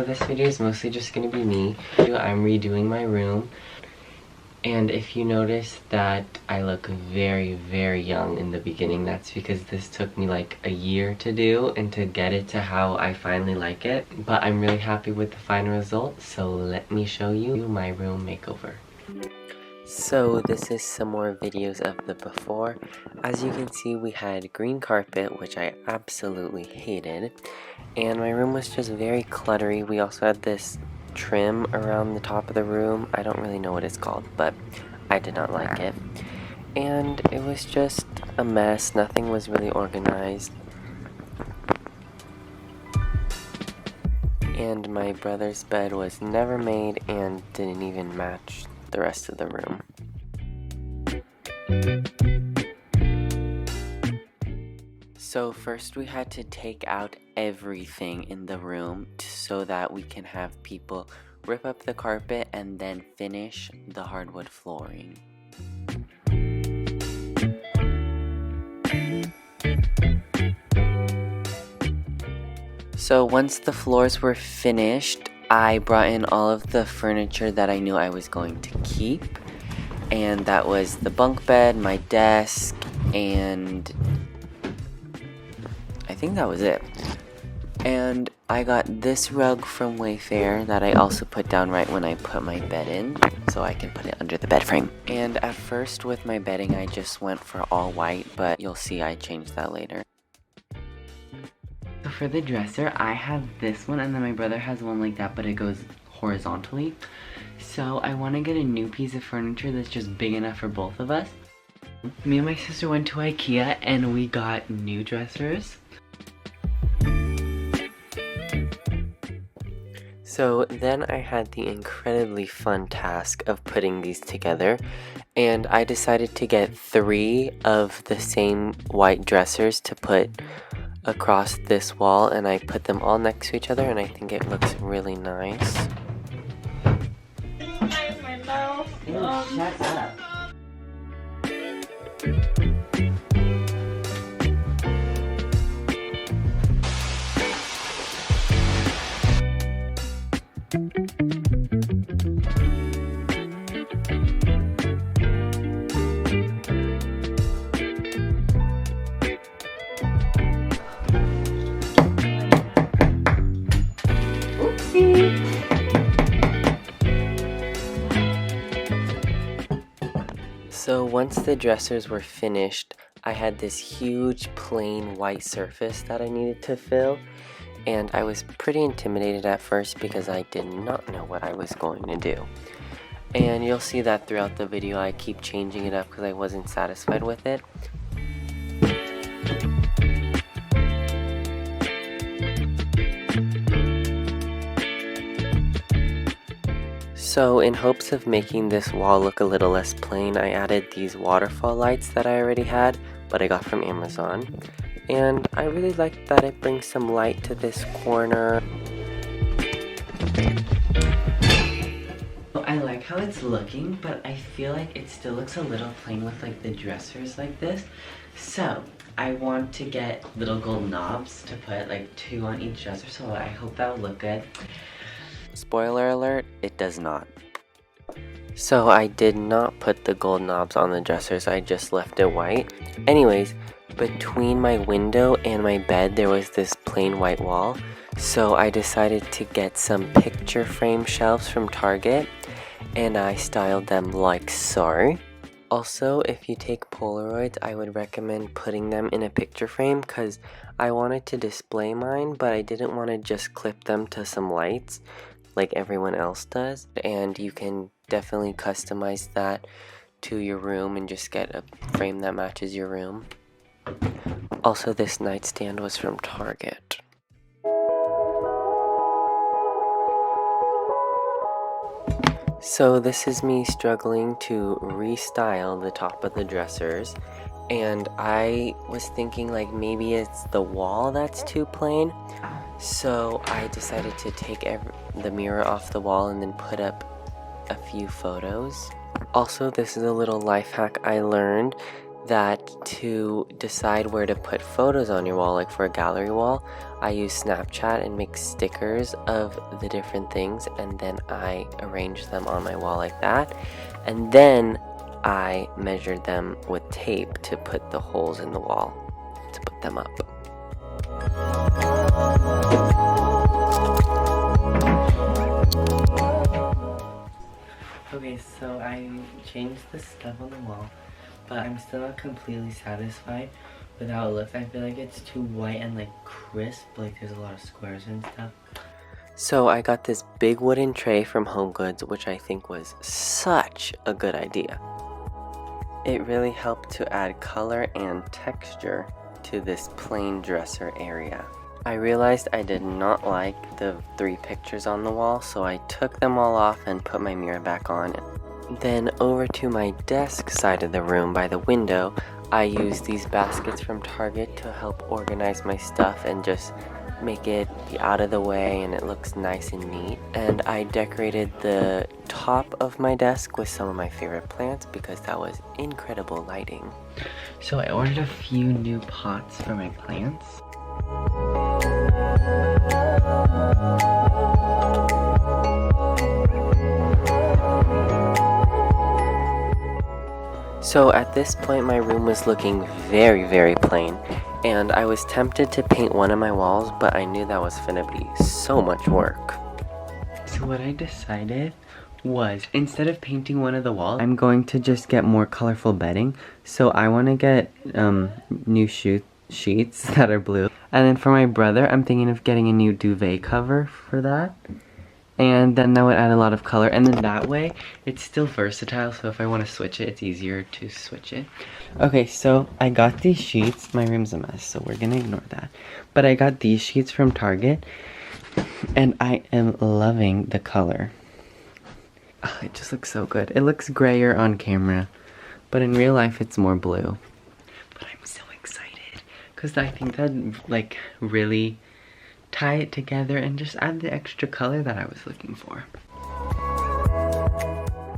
So this video is mostly just going to be me. I'm redoing my room. And if you notice that I look very, very young in the beginning, that's because this took me like a year to do and to get it to how I finally like it. But I'm really happy with the final result, so let me show you my room makeover. So this is some more videos of the before. As you can see, we had green carpet, which I absolutely hated, and my room was just very cluttery. We also had this trim around the top of the room. I don't really know what it's called, but I did not like it. And it was just a mess. Nothing was really organized. And my brother's bed was never made and didn't even match the rest of the room. So first we had to take out everything in the room so that we can have people rip up the carpet and then finish the hardwood flooring. So once the floors were finished, I brought in all of the furniture that I knew I was going to keep, and that was the bunk bed, my desk, and I think that was it. And I got this rug from Wayfair that I also put down right when I put my bed in, so I can put it under the bed frame. And at first with my bedding I just went for all white, but you'll see I changed that later. So for the dresser, I have this one, and then my brother has one like that, but it goes horizontally. So I want to get a new piece of furniture that's just big enough for both of us. Me and my sister went to IKEA and we got new dressers. So then I had the incredibly fun task of putting these together, and I decided to get 3 of the same white dressers to put across this wall, and I put them all next to each other, and I think it looks really nice. Shut up. So once the dressers were finished, I had this huge plain white surface that I needed to fill, and I was pretty intimidated at first because I did not know what I was going to do. And you'll see that throughout the video I keep changing it up because I wasn't satisfied with it. So in hopes of making this wall look a little less plain, I added these waterfall lights that I already had, but I got from Amazon. And I really like that it brings some light to this corner. I like how it's looking, but I feel like it still looks a little plain with like the dressers like this. So I want to get little gold knobs to put like 2 on each dresser, so I hope that will look good. Spoiler alert, it does not. So I did not put the gold knobs on the dressers, I just left it white. Anyways, between my window and my bed there was this plain white wall, so I decided to get some picture frame shelves from Target, and I styled them like so. Also, if you take Polaroids, I would recommend putting them in a picture frame because I wanted to display mine, but I didn't want to just clip them to some lights like everyone else does. And you can definitely customize that to your room and just get a frame that matches your room. Also, this nightstand was from Target. So this is me struggling to restyle the top of the dressers, and I was thinking like maybe it's the wall that's too plain, so I decided to take the mirror off the wall and then put up a few photos. Also, this is a little life hack I learned. that to decide where to put photos on your wall, like for a gallery wall, I use Snapchat and make stickers of the different things, and then I arrange them on my wall like that, and then I measured them with tape to put the holes in the wall to put them up. Okay, so I changed the stuff on the wall, but I'm still not completely satisfied with how it looks. I feel like it's too white and like crisp, like there's a lot of squares and stuff. So I got this big wooden tray from HomeGoods, which I think was such a good idea. It really helped to add color and texture to this plain dresser area. I realized I did not like the 3 pictures on the wall, so I took them all off and put my mirror back on. Then over to my desk side of the room by the window, I used these baskets from Target to help organize my stuff and just make it be out of the way and it looks nice and neat. And I decorated the top of my desk with some of my favorite plants because that was incredible lighting. So I ordered a few new pots for my plants. So at this point my room was looking very plain, and I was tempted to paint one of my walls, but I knew that was gonna be so much work. So what I decided was, instead of painting one of the walls, I'm going to just get more colorful bedding. So I want to get new sheets that are blue. And then for my brother, I'm thinking of getting a new duvet cover for that. And then that would add a lot of color. And then that way, it's still versatile. So if I want to switch it, it's easier to switch it. Okay, so I got these sheets. My room's a mess, so we're going to ignore that. But I got these sheets from Target. And I am loving the color. Oh, it just looks so good. It looks grayer on camera. But in real life, it's more blue. But I'm so excited. Because I think that'd like really tie it together and just add the extra color that I was looking for.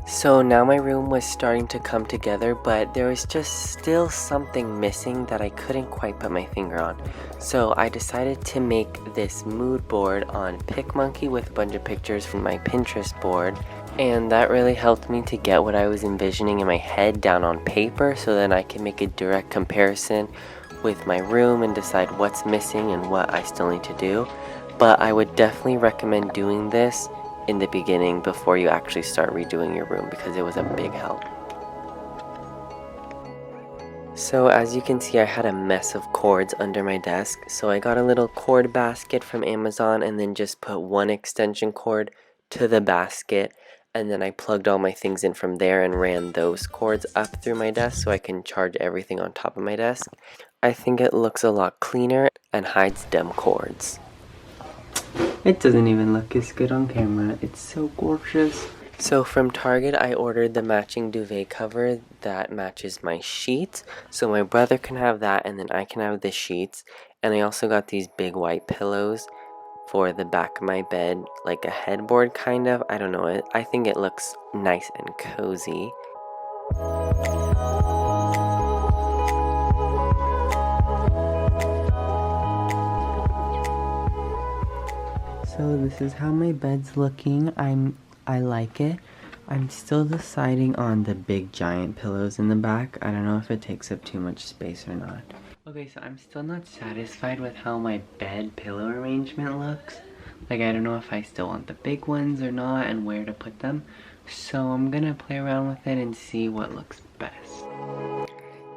So now my room was starting to come together, but there was just still something missing that I couldn't quite put my finger on. So I decided to make this mood board on PicMonkey with a bunch of pictures from my Pinterest board. And that really helped me to get what I was envisioning in my head down on paper, so then I can make a direct comparison with my room and decide what's missing and what I still need to do. But I would definitely recommend doing this in the beginning before you actually start redoing your room, because it was a big help. So as you can see, I had a mess of cords under my desk, so I got a little cord basket from Amazon and then just put one extension cord to the basket, and then I plugged all my things in from there and ran those cords up through my desk so I can charge everything on top of my desk. I think it looks a lot cleaner and hides dumb cords. It doesn't even look as good on camera. It's so gorgeous. So from Target, I ordered the matching duvet cover that matches my sheets. So my brother can have that and then I can have the sheets. And I also got these big white pillows for the back of my bed, like a headboard kind of. I don't know, I think it looks nice and cozy. So this is how my bed's looking. I like it. I'm still deciding on the big giant pillows in the back. I don't know if it takes up too much space or not. Okay, so I'm still not satisfied with how my bed pillow arrangement looks. Like, I don't know if I still want the big ones or not and where to put them. So I'm gonna play around with it and see what looks best.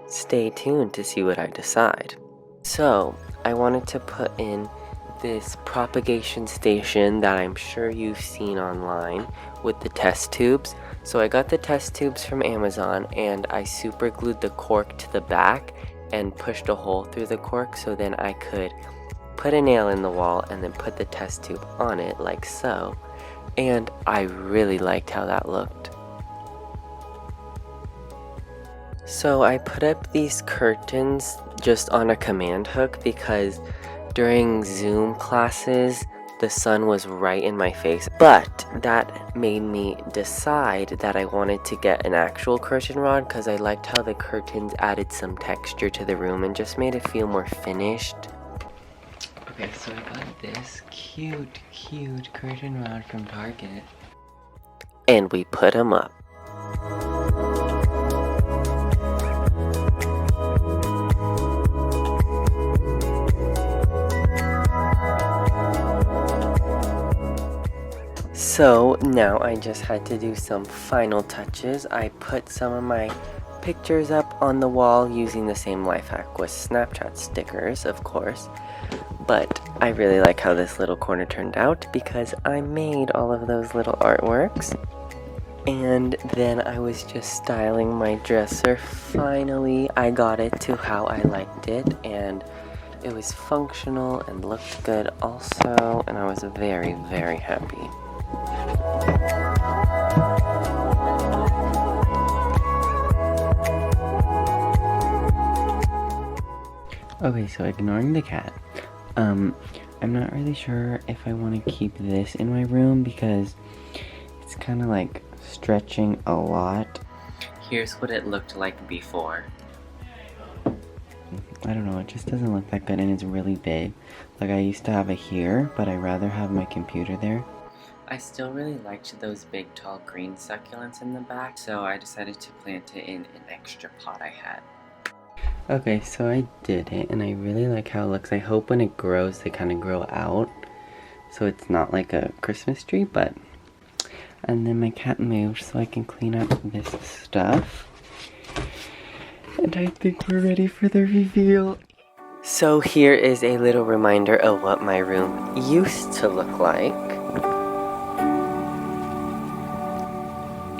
Stay tuned to see what I decide. So I wanted to put in this propagation station that I'm sure you've seen online with the test tubes. So I got the test tubes from Amazon and I super glued the cork to the back and pushed a hole through the cork, so then I could put a nail in the wall and then put the test tube on it like so. And I really liked how that looked. So I put up these curtains just on a command hook because during Zoom classes, the sun was right in my face, but that made me decide that I wanted to get an actual curtain rod because I liked how the curtains added some texture to the room and just made it feel more finished. Okay, so I got this cute curtain rod from Target. And we put them up. So now I just had to do some final touches. I put some of my pictures up on the wall using the same life hack with Snapchat stickers, of course. But I really like how this little corner turned out because I made all of those little artworks. And then I was just styling my dresser. Finally, I got it to how I liked it, and it was functional and looked good also, and I was very, very happy. Okay, so ignoring the cat, I'm not really sure if I want to keep this in my room because it's kind of like stretching a lot. Here's what it looked like before. I don't know, it just doesn't look that good and it's really big. Like I used to have it here, but I'd rather have my computer there. I still really liked those big tall green succulents in the back, so I decided to plant it in an extra pot I had. Okay, so I did it and I really like how it looks. I hope when it grows they kind of grow out, so it's not like a Christmas tree, but... And then my cat moved so I can clean up this stuff. And I think we're ready for the reveal. So here is a little reminder of what my room used to look like.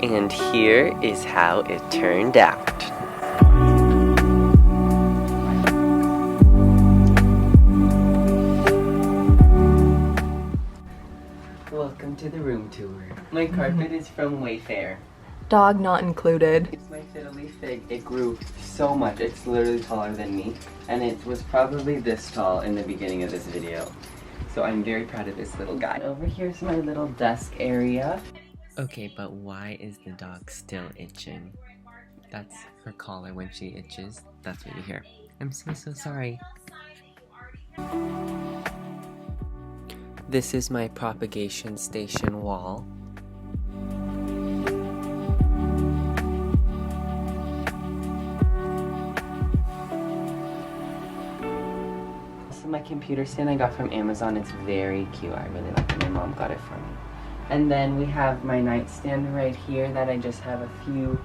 And here is how it turned out. Welcome to the room tour. My carpet is from Wayfair. Dog not included. It's my fiddly fig. It grew so much. It's literally taller than me. And it was probably this tall in the beginning of this video. So I'm very proud of this little guy. Over here's my little desk area. Okay, but why is the dog still itching? That's her collar when she itches. That's what you hear. I'm so sorry. This is my propagation station wall. This is my computer stand I got from Amazon. It's very cute. I really like it. My mom got it for me. And then we have my nightstand right here that I just have a few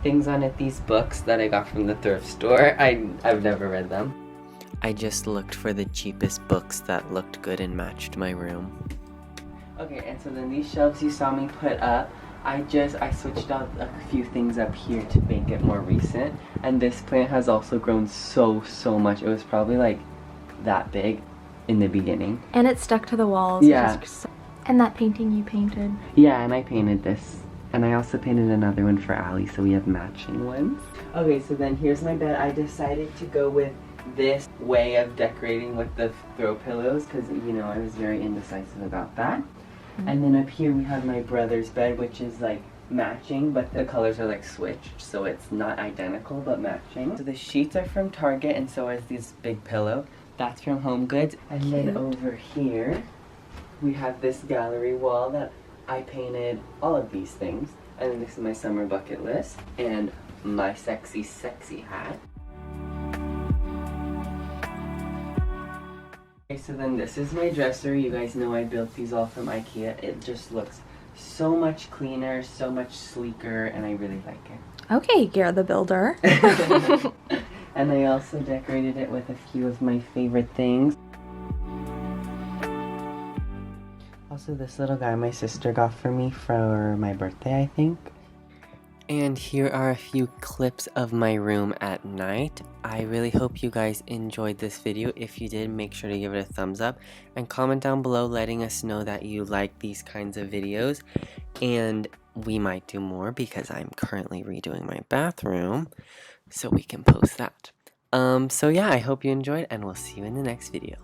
things on it. These books that I got from the thrift store. I've never read them. I just looked for the cheapest books that looked good and matched my room. Okay, and so then these shelves you saw me put up, I switched out a few things up here to make it more recent. And this plant has also grown so much. It was probably like that big in the beginning. And it's stuck to the walls. Yeah. And that painting you painted. Yeah, and I painted this. And I also painted another one for Allie, so we have matching ones. Okay, so then here's my bed. I decided to go with this way of decorating with the throw pillows because, you know, I was very indecisive about that. Mm-hmm. And then up here we have my brother's bed, which is like matching, but the colors are like switched, so it's not identical, but matching. So the sheets are from Target, and so is this big pillow. That's from Home Goods. And then over here, we have this gallery wall that I painted all of these things. And then this is my summer bucket list, and my sexy hat. Okay, so then this is my dresser. You guys know I built these all from IKEA. It just looks so much cleaner, so much sleeker, and I really like it. Okay, Garrett the builder. And I also decorated it with a few of my favorite things. Also, this little guy my sister got for me for my birthday, I think. And here are a few clips of my room at night. I really hope you guys enjoyed this video. If you did, make sure to give it a thumbs up and comment down below letting us know that you like these kinds of videos. And we might do more because I'm currently redoing my bathroom, so we can post that. So yeah, I hope you enjoyed, and we'll see you in the next video.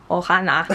Ohana.